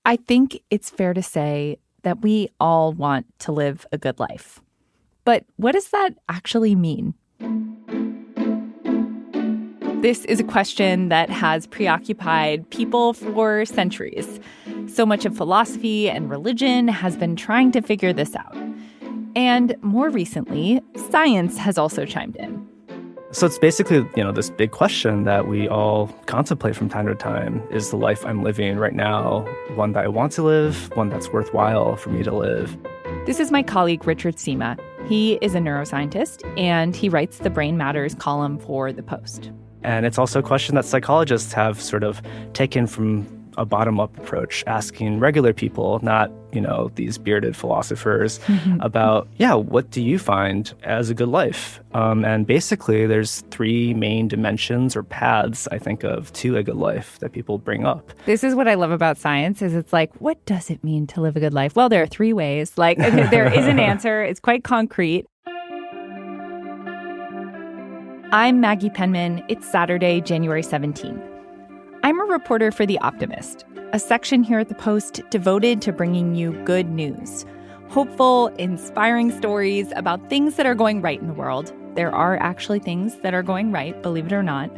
I think it's fair to say that we all want to live a good life. But what does that actually mean? This is a question that has preoccupied people for centuries. So much of philosophy and religion has been trying to figure this out. And more recently, science has also chimed in. So it's basically, this big question that we all contemplate from time to time. Is the life I'm living right now one that I want to live, one that's worthwhile for me to live? This is my colleague, Richard Sima. He is a neuroscientist, and he writes the Brain Matters column for The Post. And it's also a question that psychologists have sort of taken from a bottom-up approach, asking regular people, not, these bearded philosophers, about, what do you find as a good life? And basically, there's three main dimensions or paths, I think, of to a good life that people bring up. This is what I love about science, is it's like, what does it mean to live a good life? Well, there are three ways. Like, there is an answer. It's quite concrete. I'm Maggie Penman. It's Saturday, January 17th. I'm a reporter for The Optimist, a section here at The Post devoted to bringing you good news. Hopeful, inspiring stories about things that are going right in the world. There are actually things that are going right, believe it or not.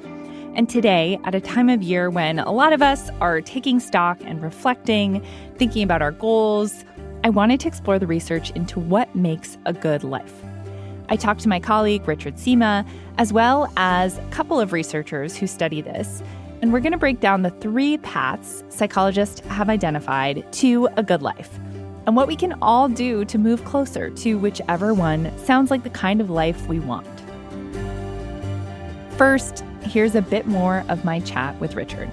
And today, at a time of year when a lot of us are taking stock and reflecting, thinking about our goals, I wanted to explore the research into what makes a good life. I talked to my colleague, Richard Sima, as well as a couple of researchers who study this. And we're going to break down the three paths psychologists have identified to a good life and what we can all do to move closer to whichever one sounds like the kind of life we want. First, here's a bit more of my chat with Richard.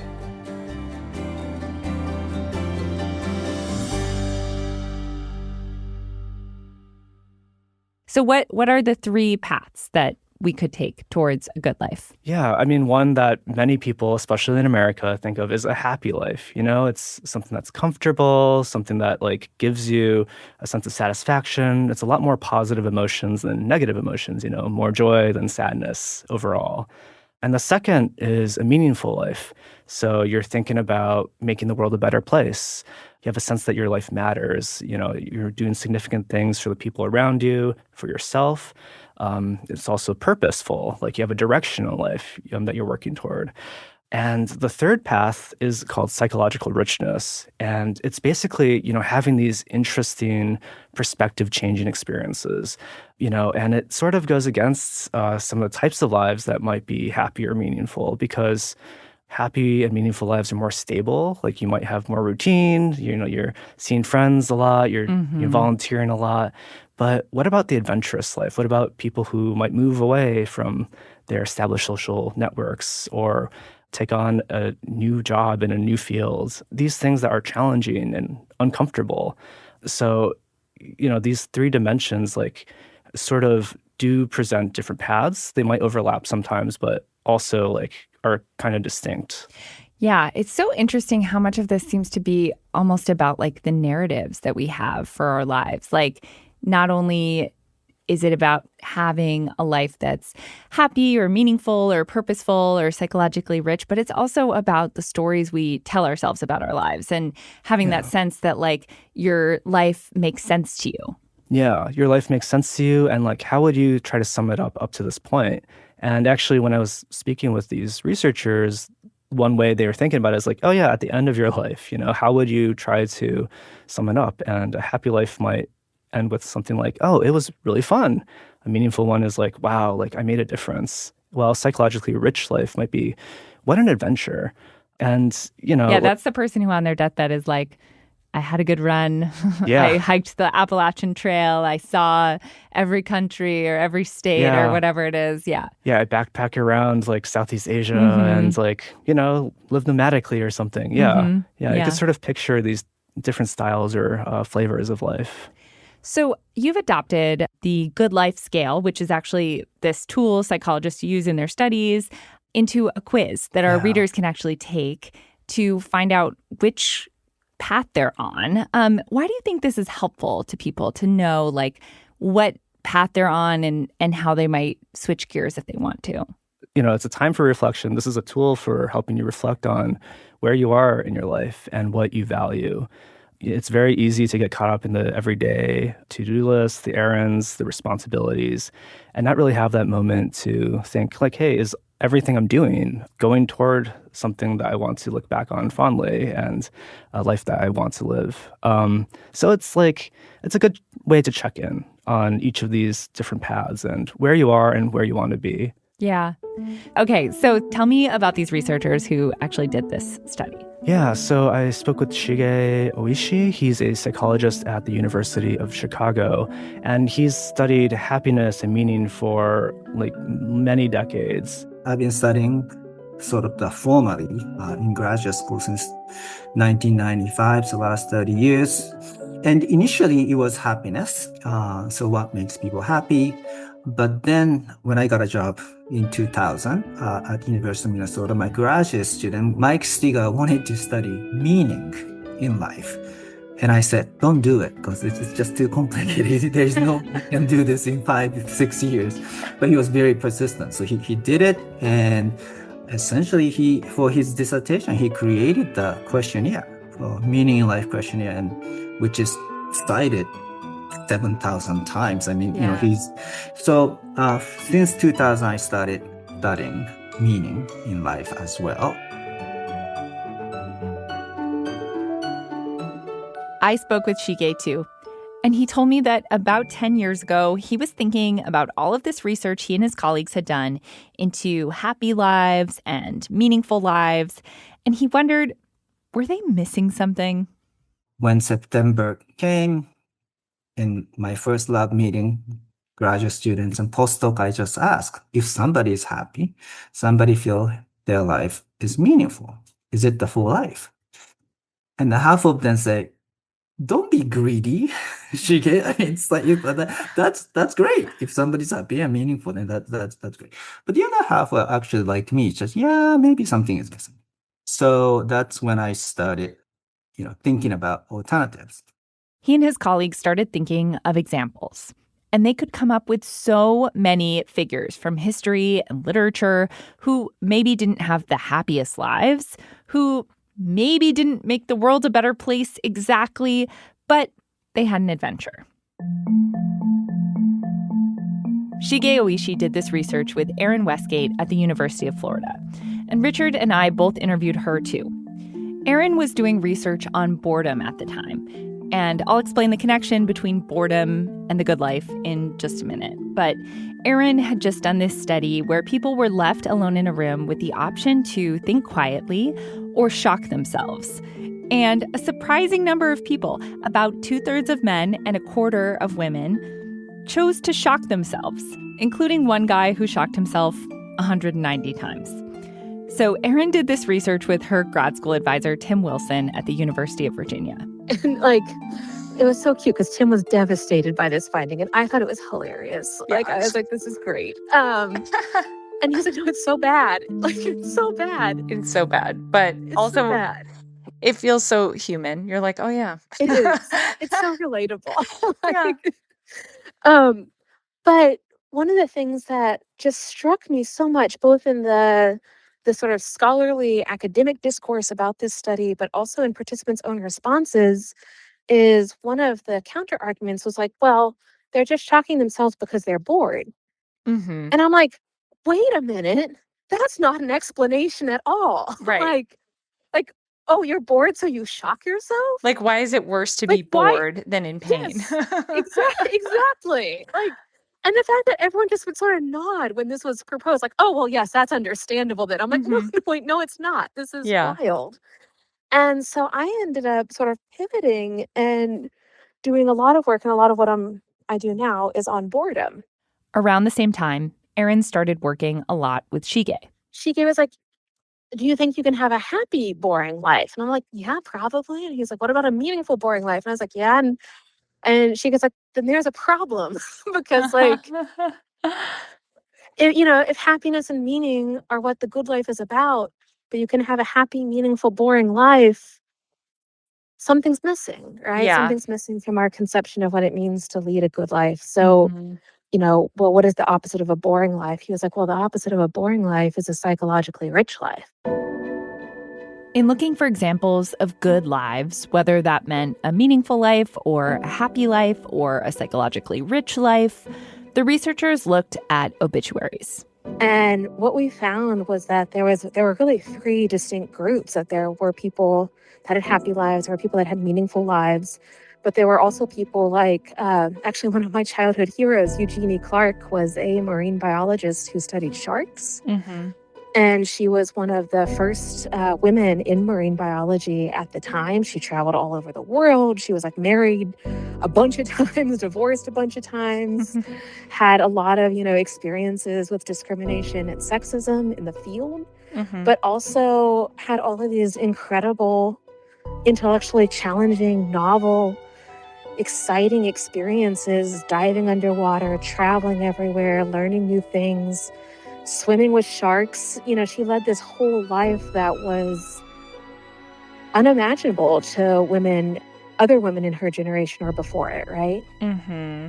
So what are the three paths that we could take towards a good life? Yeah, one that many people, especially in America, think of is a happy life. It's something that's comfortable, something that gives you a sense of satisfaction. It's a lot more positive emotions than negative emotions, more joy than sadness overall. And the second is a meaningful life. So you're thinking about making the world a better place. You have a sense that your life matters. You're doing significant things for the people around you, for yourself. It's also purposeful, like you have a direction in life that you're working toward. And the third path is called psychological richness. And it's basically, having these interesting perspective-changing experiences, and it sort of goes against some of the types of lives that might be happy or meaningful, because happy and meaningful lives are more stable. Like you might have more routine, you're seeing friends a lot, you're volunteering a lot. But what about the adventurous life? What about people who might move away from their established social networks or take on a new job in a new field? These things that are challenging and uncomfortable. So, these three dimensions sort of do present different paths. They might overlap sometimes, but also are kind of distinct. Yeah, it's so interesting how much of this seems to be almost about the narratives that we have for our lives. Not only is it about having a life that's happy or meaningful or purposeful or psychologically rich, but it's also about the stories we tell ourselves about our lives and having that sense that your life makes sense to you. Yeah, your life makes sense to you. And how would you try to sum it up to this point? And actually, when I was speaking with these researchers, one way they were thinking about it is oh yeah, at the end of your life, how would you try to sum it up? And a happy life might end with something oh, it was really fun. A meaningful one is wow, I made a difference. Well, psychologically rich life might be, what an adventure. And, Yeah, that's the person who on their deathbed is I had a good run. Yeah. I hiked the Appalachian Trail. I saw every country or every state or whatever it is. Yeah. Yeah, I backpack around Southeast Asia and live nomadically or something. Yeah. Yeah. You could sort of picture these different styles or flavors of life. So you've adopted the Good Life Scale, which is actually this tool psychologists use in their studies, into a quiz that our readers can actually take to find out which path they're on. Why do you think this is helpful to people to know what path they're on and how they might switch gears if they want to? it's a time for reflection. This is a tool for helping you reflect on where you are in your life and what you value. It's very easy to get caught up in the everyday to-do list, the errands, the responsibilities, and not really have that moment to think like, hey, is everything I'm doing going toward something that I want to look back on fondly and a life that I want to live? So it's a good way to check in on each of these different paths and where you are and where you want to be. Yeah. Okay, so tell me about these researchers who actually did this study. Yeah, so I spoke with Shige Oishi. He's a psychologist at the University of Chicago, and he's studied happiness and meaning for many decades. I've been studying sort of the formally in graduate school since 1995, so last 30 years. And initially it was happiness. So what makes people happy? But then when I got a job in 2000 at University of Minnesota, my graduate student, Mike Stiga, wanted to study meaning in life. And I said, don't do it because it's just too complicated. There's no, you can do this in 5-6 years. But he was very persistent. So he did it. And essentially for his dissertation, he created the questionnaire, meaning in life questionnaire, and which is cited 7,000 times. I mean, since 2000, I started studying meaning in life as well. I spoke with Shige too, and he told me that about 10 years ago, he was thinking about all of this research he and his colleagues had done into happy lives and meaningful lives, and he wondered, were they missing something? When September came, in my first lab meeting, graduate students and postdoc, I just asked if somebody is happy, somebody feel their life is meaningful. Is it the full life? And half of them say, don't be greedy, Shige. I mean, it's like that's great. If somebody's happy and meaningful, then that's great. But the other half were actually like me, just maybe something is missing. So that's when I started, thinking about alternatives. He and his colleagues started thinking of examples, and they could come up with so many figures from history and literature who maybe didn't have the happiest lives, who maybe didn't make the world a better place exactly, but they had an adventure. Shige Oishi did this research with Erin Westgate at the University of Florida, and Richard and I both interviewed her too. Erin was doing research on boredom at the time, and I'll explain the connection between boredom and the good life in just a minute. But Erin had just done this study where people were left alone in a room with the option to think quietly or shock themselves. And a surprising number of people, about 2/3 of men and 1/4 of women, chose to shock themselves, including one guy who shocked himself 190 times. So Erin did this research with her grad school advisor, Tim Wilson, at the University of Virginia. And it was so cute because Tim was devastated by this finding, and I thought it was hilarious. Yeah. I was like, this is great. And he was like, no, it's so bad. It's so bad. It's so bad. But It's also, so bad. it feels so human. You're like, oh, yeah. It is. It's so relatable. Yeah. But one of the things that just struck me so much, both in the sort of scholarly academic discourse about this study, but also in participants' own responses, is one of the counter arguments was like, well, they're just shocking themselves because they're bored. Mm-hmm. And I'm like, wait a minute, that's not an explanation at all. Right. Like, oh, you're bored, so you shock yourself? Like, why is it worse to be why? bored than in pain? Yes, exactly. And the fact that everyone just would sort of nod when this was proposed, like, oh, well, yes, that's understandable then. I'm like, no, it's not. This is wild. And so I ended up sort of pivoting and doing a lot of work, and a lot of what I do now is on boredom. Around the same time, Erin started working a lot with Shige. Shige was like, do you think you can have a happy, boring life? And I'm like, yeah, probably. And he's like, what about a meaningful, boring life? And I was like, yeah. And she goes like, then there's a problem because if happiness and meaning are what the good life is about, but you can have a happy, meaningful, boring life, something's missing, right? Yeah. Something's missing from our conception of what it means to lead a good life. So well, what is the opposite of a boring life? He was like, well, the opposite of a boring life is a psychologically rich life. In looking for examples of good lives, whether that meant a meaningful life or a happy life or a psychologically rich life, the researchers looked at obituaries. And what we found was that there were really three distinct groups, that there were people that had happy lives, there were people that had meaningful lives, but there were also people like, actually one of my childhood heroes, Eugenie Clark, was a marine biologist who studied sharks. Mm-hmm. And she was one of the first women in marine biology at the time. She traveled all over the world. She was like married a bunch of times, divorced a bunch of times, had a lot of, experiences with discrimination and sexism in the field, but also had all of these incredible, intellectually challenging, novel, exciting experiences, diving underwater, traveling everywhere, learning new things, swimming with sharks. She led this whole life that was unimaginable to other women in her generation or before it, right? Mm-hmm.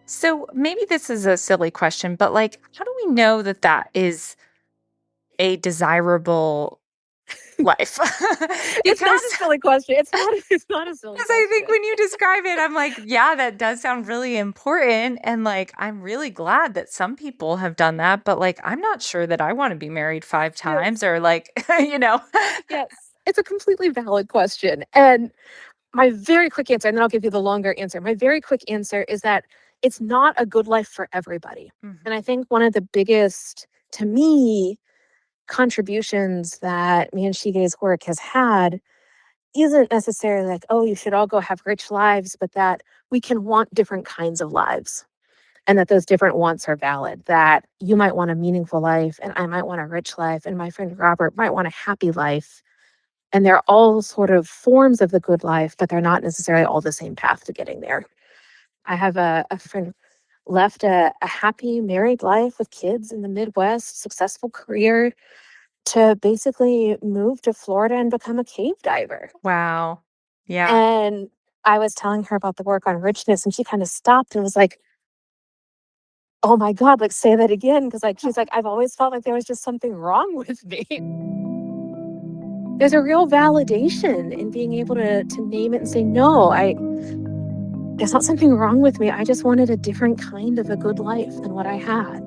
So maybe this is a silly question, but how do we know that that is a desirable life? It's not a silly question. It's not a silly question. Because I think when you describe it, I'm like, yeah, that does sound really important. And I'm really glad that some people have done that. But I'm not sure that I want to be married 5 times or Yes, it's a completely valid question. And my very quick answer, and then I'll give you the longer answer. My very quick answer is that it's not a good life for everybody. And I think one of the biggest, to me, contributions that me and Shige's work has had isn't necessarily like, oh, you should all go have rich lives, but that we can want different kinds of lives and that those different wants are valid, that you might want a meaningful life and I might want a rich life and my friend Robert might want a happy life. And they're all sort of forms of the good life, but they're not necessarily all the same path to getting there. I have a friend left a happy married life with kids in the Midwest, successful career, to basically move to Florida and become a cave diver. Wow. Yeah. And I was telling her about the work on richness, and she kind of stopped and was like, oh my God, say that again. Because she's like, I've always felt like there was just something wrong with me. There's a real validation in being able to name it and say, no, there's not something wrong with me. I just wanted a different kind of a good life than what I had.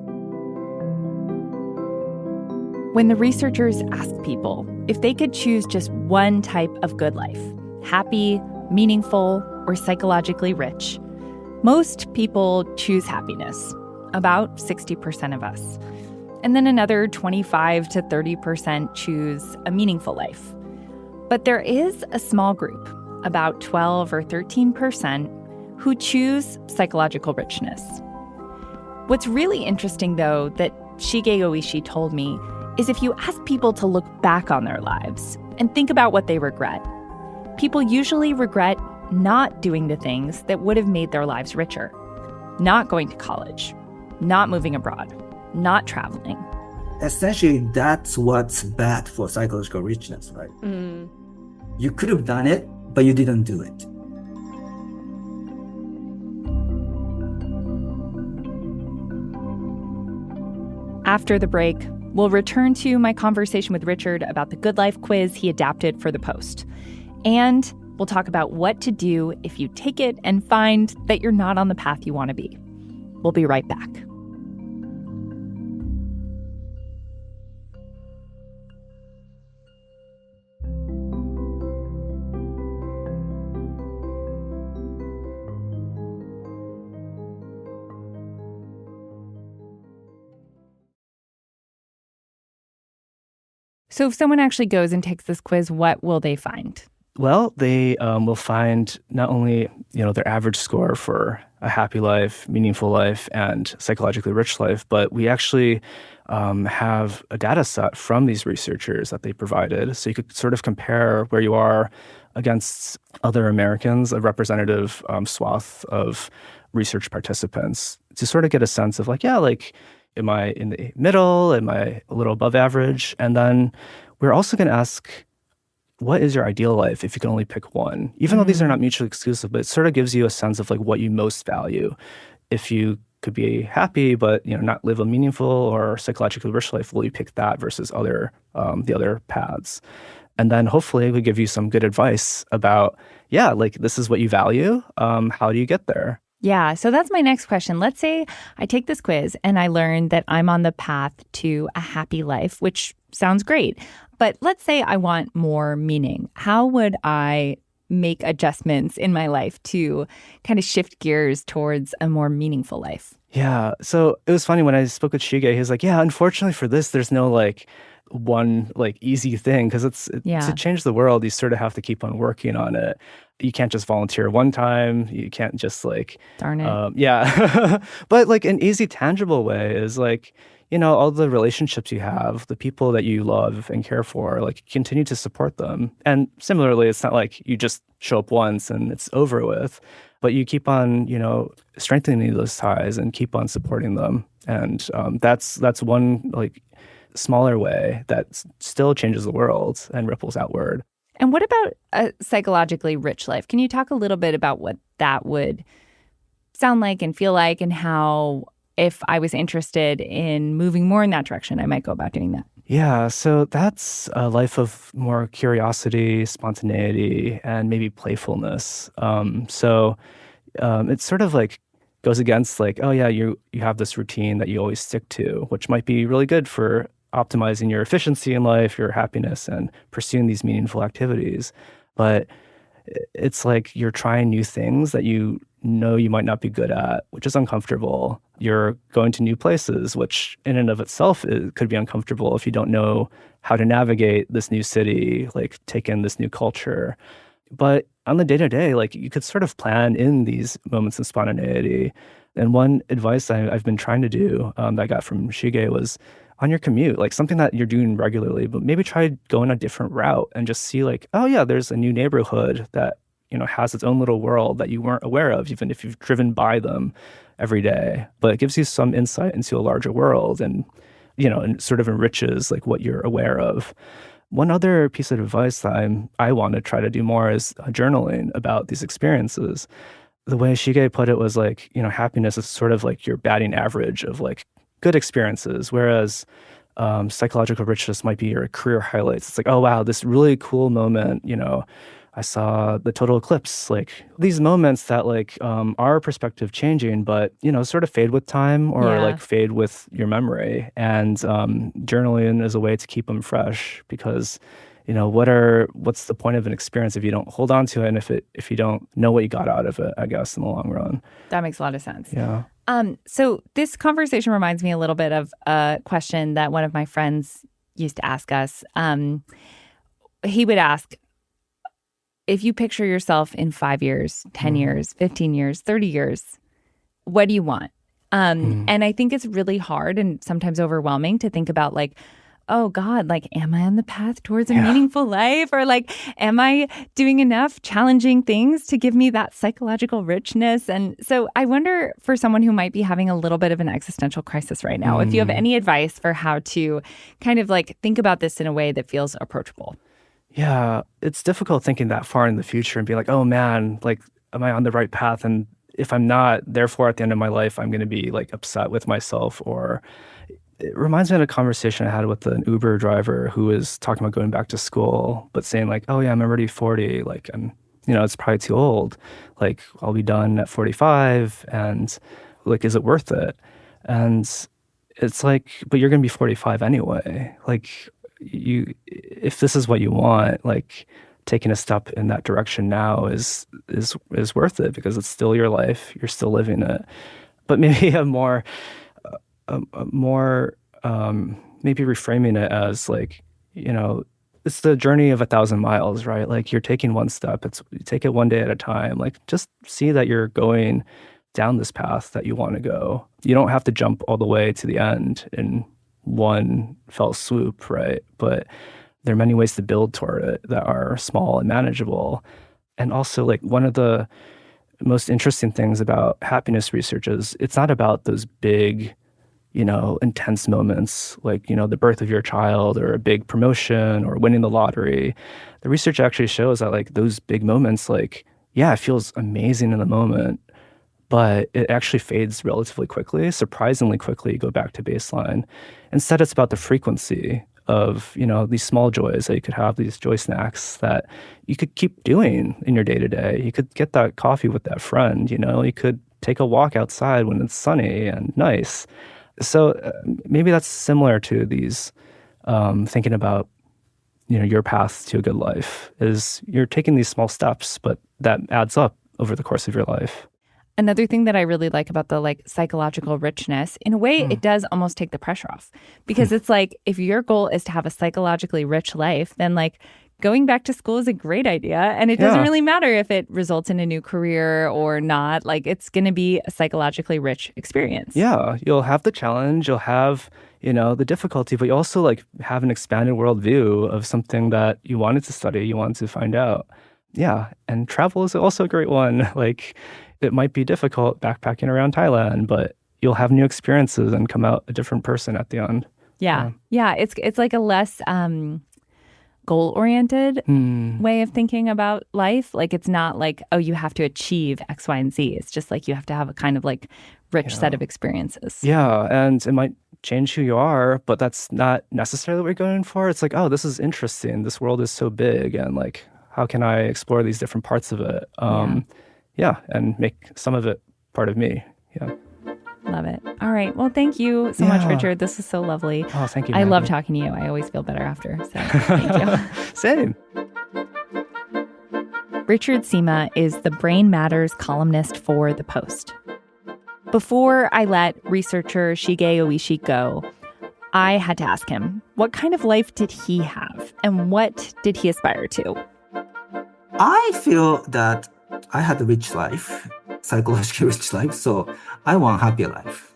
When the researchers asked people if they could choose just one type of good life, happy, meaningful, or psychologically rich, most people choose happiness, about 60% of us. And then another 25 to 30% choose a meaningful life. But there is a small group, about 12 or 13%, who choose psychological richness. What's really interesting, though, that Shige Oishi told me, is if you ask people to look back on their lives and think about what they regret, people usually regret not doing the things that would have made their lives richer. Not going to college, not moving abroad, not traveling. Essentially, that's what's bad for psychological richness, right? You could have done it, but you didn't do it. After the break, we'll return to my conversation with Richard about the Good Life quiz he adapted for the Post. And we'll talk about what to do if you take it and find that you're not on the path you want to be. We'll be right back. So if someone actually goes and takes this quiz, what will they find? Well, they will find not only, their average score for a happy life, meaningful life, and psychologically rich life, but we actually have a data set from these researchers that they provided. So you could sort of compare where you are against other Americans, a representative swath of research participants, to sort of get a sense of am I in the middle? Am I a little above average? And then we're also going to ask, what is your ideal life if you can only pick one? Even though these are not mutually exclusive, but it sort of gives you a sense of like what you most value. If you could be happy, but not live a meaningful or psychologically rich life, will you pick that versus the other paths? And then hopefully we give you some good advice about, like this is what you value. How do you get there? Yeah, so that's my next question. Let's say I take this quiz and I learn that I'm on the path to a happy life, which sounds great. But let's say I want more meaning. How would I make adjustments in my life to kind of shift gears towards a more meaningful life? Yeah, so it was funny when I spoke with Shige, he was like, yeah, unfortunately for this, there's no like one like easy thing because to change the world, you sort of have to keep on working on it. You can't just volunteer one time. You can't just like darn it. Yeah. But like an easy, tangible way is like, all the relationships you have, the people that you love and care for, like continue to support them. And similarly, it's not like you just show up once and it's over with, but you keep on, strengthening those ties and keep on supporting them. And that's one like smaller way that still changes the world and ripples outward. And what about a psychologically rich life? Can you talk a little bit about what that would sound like and feel like, and how, if I was interested in moving more in that direction, I might go about doing that? Yeah, so that's a life of more curiosity, spontaneity, and maybe playfulness. It sort of like goes against like, oh yeah, you have this routine that you always stick to, which might be really good for optimizing your efficiency in life, your happiness, and pursuing these meaningful activities. But it's like you're trying new things that you might not be good at, which is uncomfortable. You're going to new places, which in and of itself could be uncomfortable if you don't know how to navigate this new city, like take in this new culture. But on the day-to-day, like you could sort of plan in these moments of spontaneity. And one advice I've been trying to do that I got from Shige was on your commute, like something that you're doing regularly, but maybe try going a different route and just see like, oh yeah, there's a new neighborhood that has its own little world that you weren't aware of, even if you've driven by them every day. But it gives you some insight into a larger world and, and sort of enriches like what you're aware of. One other piece of advice that I want to try to do more is journaling about these experiences. The way Shige put it was like, happiness is sort of like your batting average of like good experiences, whereas psychological richness might be your career highlights. It's like, oh wow, this really cool moment, I saw the total eclipse, like these moments that like are perspective changing, but sort of fade with time or like fade with your memory. And journaling is a way to keep them fresh because what's the point of an experience if you don't hold on to it and if you don't know what you got out of it, I guess, in the long run. That makes a lot of sense. Yeah. So this conversation reminds me a little bit of a question that one of my friends used to ask us. He would ask, if you picture yourself in 5 years, 10 years, 15 years, 30 years, what do you want? And I think it's really hard and sometimes overwhelming to think about like, oh God, like, am I on the path towards a meaningful life? Or like, am I doing enough challenging things to give me that psychological richness? And so I wonder, for someone who might be having a little bit of an existential crisis right now, if you have any advice for how to kind of like think about this in a way that feels approachable. Yeah, it's difficult thinking that far in the future and be like, oh man, like, am I on the right path? And if I'm not, therefore at the end of my life, I'm going to be like upset with myself. Or it reminds me of a conversation I had with an Uber driver who was talking about going back to school, but saying like, oh yeah, I'm already 40. Like it's probably too old. Like I'll be done at 45 and like, is it worth it? And it's like, but you're going to be 45 anyway. Like, if this is what you want, like taking a step in that direction now is worth it because it's still your life. You're still living it. But maybe maybe reframing it as like, it's the journey of 1,000 miles, right? Like you're taking one step. You take it one day at a time. Like just see that you're going down this path that you want to go. You don't have to jump all the way to the end in one fell swoop, right? But there are many ways to build toward it that are small and manageable. And also, like, one of the most interesting things about happiness research is it's not about those big intense moments like, the birth of your child or a big promotion or winning the lottery. The research actually shows that like those big moments, like, yeah, it feels amazing in the moment, but it actually fades relatively quickly, surprisingly quickly. You go back to baseline. Instead, it's about the frequency of, these small joys that you could have, these joy snacks that you could keep doing in your day to day. You could get that coffee with that friend, you could take a walk outside when it's sunny and nice. So maybe that's similar to these thinking about, your path to a good life is you're taking these small steps, but that adds up over the course of your life. Another thing that I really like about the like psychological richness, in a way, it does almost take the pressure off, because it's like if your goal is to have a psychologically rich life, then like going back to school is a great idea. And it doesn't really matter if it results in a new career or not. Like it's going to be a psychologically rich experience. Yeah, you'll have the challenge, you'll have, the difficulty, but you also like have an expanded worldview of something that you wanted to study, you wanted to find out. Yeah, and travel is also a great one. Like it might be difficult backpacking around Thailand, but you'll have new experiences and come out a different person at the end. Yeah. It's like a less goal-oriented way of thinking about life. Like it's not like, oh, you have to achieve X, Y, and Z. It's just like you have to have a kind of like rich set of experiences. Yeah, and it might change who you are, but that's not necessarily what you're going for. It's like, oh, this is interesting. This world is so big, and like, how can I explore these different parts of it? And make some of it part of me. Yeah. Love it. All right. Well, thank you so much, Richard. This is so lovely. Oh, thank you, I Maggie. love talking to you. I always feel better after. So thank you. Same. Richard Sima is the Brain Matters columnist for The Post. Before I let researcher Shige Oishi go, I had to ask him, what kind of life did he have and what did he aspire to? I feel that I had a rich life, psychologically rich life, so I want a happy life.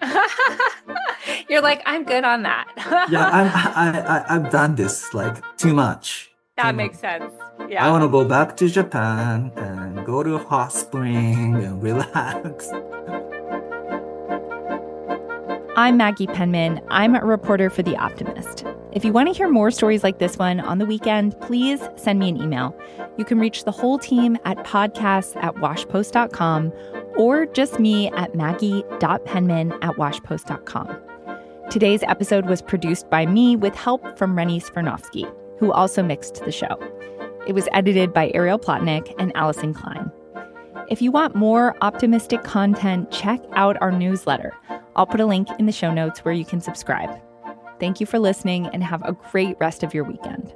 You're like, I'm good on that. I've done this like too much. That makes sense. Yeah. I want to go back to Japan and go to a hot spring and relax. I'm Maggie Penman. I'm a reporter for The Optimist. If you want to hear more stories like this one on the weekend, please send me an email. You can reach the whole team at podcasts@washpost.com or just me at maggie.penman@washpost.com. Today's episode was produced by me with help from Rennie Svirnovsky, who also mixed the show. It was edited by Ariel Plotnick and Allison Klein. If you want more optimistic content, check out our newsletter. I'll put a link in the show notes where you can subscribe. Thank you for listening and have a great rest of your weekend.